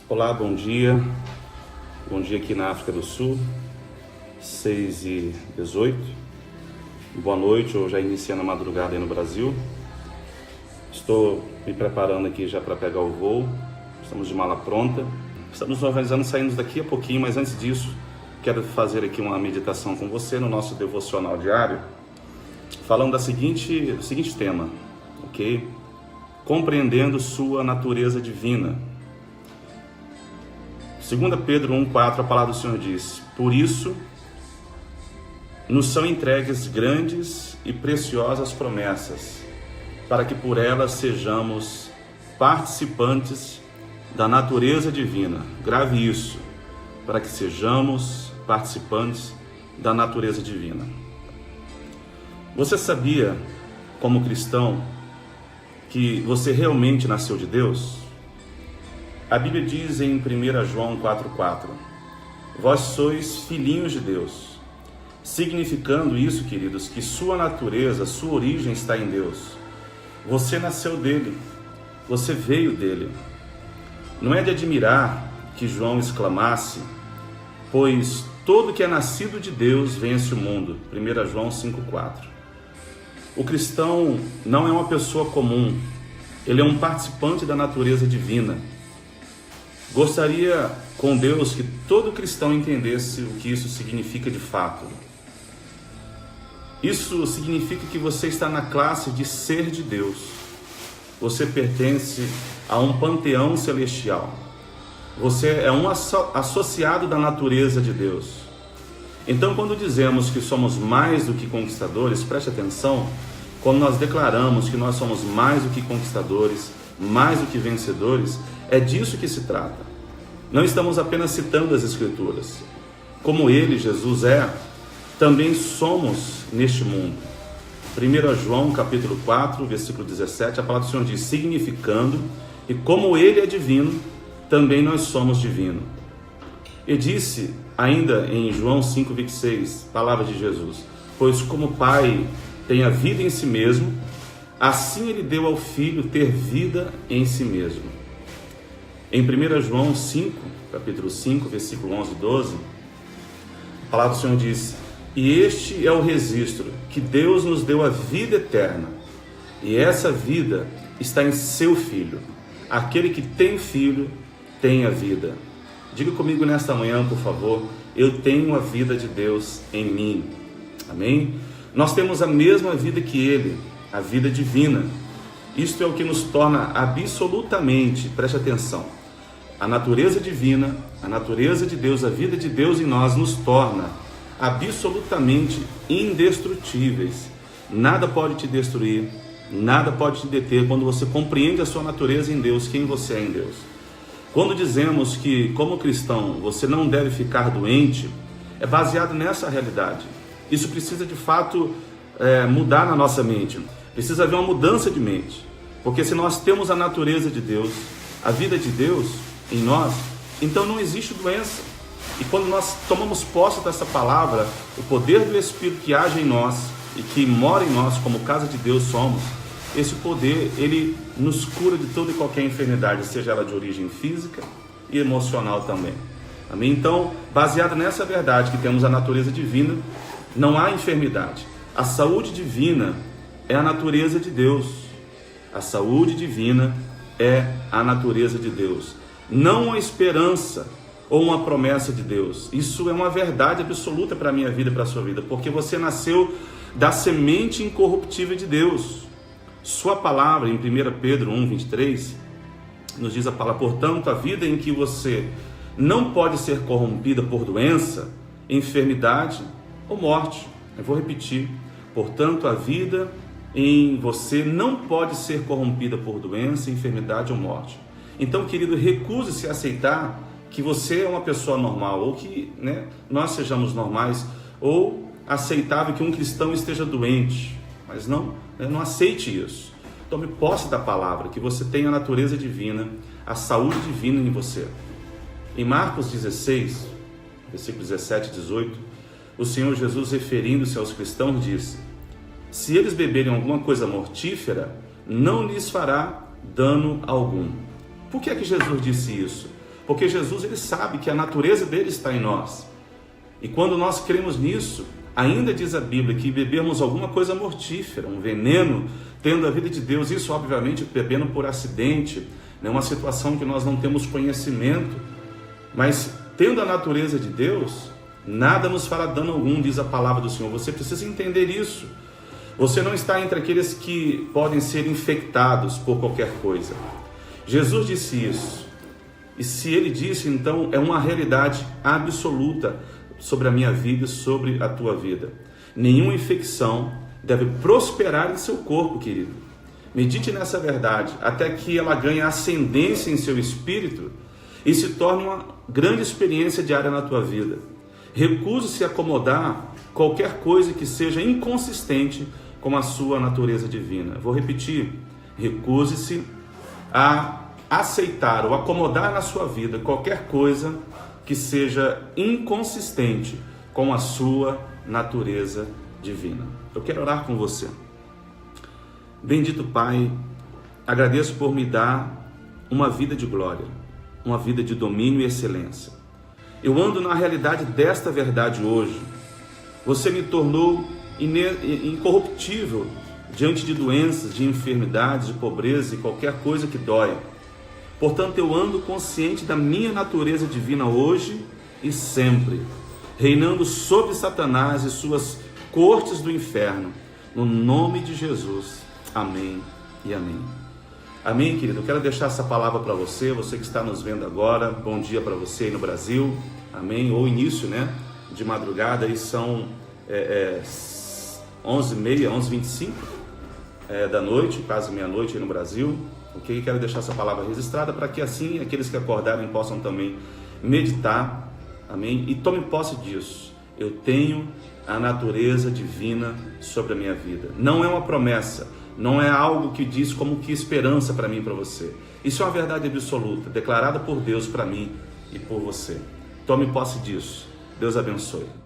Olá, bom dia. Bom dia aqui na África do Sul, 6h18. Boa noite, ou já iniciando a madrugada aí no Brasil. Estou me preparando aqui já para pegar o voo. Estamos de mala pronta. Estamos nos organizando, saindo daqui a pouquinho, mas antes disso, quero fazer aqui uma meditação com você no nosso devocional diário, falando do seguinte tema, ok? Compreendendo sua natureza divina. 2 Pedro 1,4, a palavra do Senhor diz: por isso, nos são entregues grandes e preciosas promessas, para que por elas sejamos participantes da natureza divina. Grave isso, para que sejamos participantes da natureza divina. Você sabia, como cristão, que você realmente nasceu de Deus? A Bíblia diz em 1 João 4,4: vós sois filhinhos de Deus, significando isso, queridos, que sua natureza, sua origem está em Deus. Você nasceu dele, você veio dele. Não é de admirar que João exclamasse: pois todo que é nascido de Deus vence o mundo. 1 João 5,4. O cristão não é uma pessoa comum, ele é um participante da natureza divina. Gostaria com Deus que todo cristão entendesse o que isso significa de fato. Isso significa que você está na classe de ser de Deus. Você pertence a um panteão celestial. Você é um associado da natureza de Deus. Então, quando dizemos que somos mais do que conquistadores, preste atenção, quando nós declaramos que nós somos mais do que conquistadores, mais do que vencedores, é disso que se trata. Não estamos apenas citando as Escrituras. Como Ele, Jesus, também somos neste mundo. 1 João capítulo 4, versículo 17, a palavra do Senhor diz: significando, e como Ele é divino, também nós somos divino. E disse ainda em João 5,26, palavra de Jesus: pois como o Pai tem a vida em si mesmo, assim Ele deu ao Filho ter vida em si mesmo. Em 1 João 5, capítulo 5, versículo 11 e 12, a palavra do Senhor diz: e este é o registro, que Deus nos deu a vida eterna, e essa vida está em seu Filho. Aquele que tem Filho tem a vida. Diga comigo nesta manhã, por favor: eu tenho a vida de Deus em mim. Amém? Nós temos a mesma vida que Ele, a vida divina. Isto é o que nos torna absolutamente, preste atenção, a natureza divina, a natureza de Deus, a vida de Deus em nós nos torna absolutamente indestrutíveis. Nada pode te destruir, nada pode te deter quando você compreende a sua natureza em Deus, quem você é em Deus. Quando dizemos que, como cristão, você não deve ficar doente, é baseado nessa realidade. Isso precisa de fato mudar na nossa mente. Precisa haver uma mudança de mente, porque se nós temos a natureza de Deus, a vida de Deus em nós, então não existe doença. E quando nós tomamos posse dessa palavra, o poder do Espírito que age em nós e que mora em nós, como casa de Deus somos, esse poder, ele nos cura de toda e qualquer enfermidade, seja ela de origem física e emocional também. Amém? Então, baseado nessa verdade que temos a natureza divina, não há enfermidade. A saúde divina é a natureza de Deus. A saúde divina é a natureza de Deus. Não uma esperança ou uma promessa de Deus. Isso é uma verdade absoluta para a minha vida e para a sua vida, porque você nasceu da semente incorruptível de Deus. Sua palavra, em 1 Pedro 1,23, nos diz a palavra: portanto, a vida em que você não pode ser corrompida por doença, enfermidade ou morte. Eu vou repetir: portanto, a vida em você não pode ser corrompida por doença, enfermidade ou morte. Então, querido, recuse-se a aceitar que você é uma pessoa normal, ou que nós sejamos normais, ou aceitável que um cristão esteja doente. Mas não aceite isso. Tome posse da palavra, que você tem a natureza divina, a saúde divina em você. Em Marcos 16, versículos 17 e 18, o Senhor Jesus, referindo-se aos cristãos, disse: se eles beberem alguma coisa mortífera, não lhes fará dano algum. Por que é que Jesus disse isso? Porque Jesus, ele sabe que a natureza dele está em nós. E quando nós cremos nisso, ainda diz a Bíblia que bebemos alguma coisa mortífera, um veneno, tendo a vida de Deus, isso obviamente bebendo por acidente, né? Uma situação que nós não temos conhecimento, mas tendo a natureza de Deus, nada nos fará dano algum, diz a palavra do Senhor. Você precisa entender isso. Você não está entre aqueles que podem ser infectados por qualquer coisa. Jesus disse isso. E se ele disse, então é uma realidade absoluta sobre a minha vida e sobre a tua vida. Nenhuma infecção deve prosperar em seu corpo, querido. Medite nessa verdade, até que ela ganhe ascendência em seu espírito e se torne uma grande experiência diária na tua vida. Recuse-se a acomodar qualquer coisa que seja inconsistente com a sua natureza divina. Vou repetir, recuse-se a aceitar ou acomodar na sua vida qualquer coisa que seja inconsistente com a sua natureza divina. Eu quero orar com você. Bendito Pai, agradeço por me dar uma vida de glória, uma vida de domínio e excelência. Eu ando na realidade desta verdade hoje. Você me tornou incorruptível diante de doenças, de enfermidades, de pobreza e qualquer coisa que dói. Portanto, eu ando consciente da minha natureza divina hoje e sempre, reinando sobre Satanás e suas cortes do inferno, no nome de Jesus. Amém e amém. Amém, querido? Eu quero deixar essa palavra para você, você que está nos vendo agora. Bom dia para você aí no Brasil. Amém? Ou início, né? De madrugada, aí são 11h30, 11h25 da noite, quase meia-noite aí no Brasil. Ok? Quero deixar essa palavra registrada para que assim aqueles que acordarem possam também meditar. Amém? E tome posse disso. Eu tenho a natureza divina sobre a minha vida. Não é uma promessa, não é algo que diz como que esperança para mim e para você. Isso é uma verdade absoluta, declarada por Deus para mim e por você. Tome posse disso. Deus abençoe.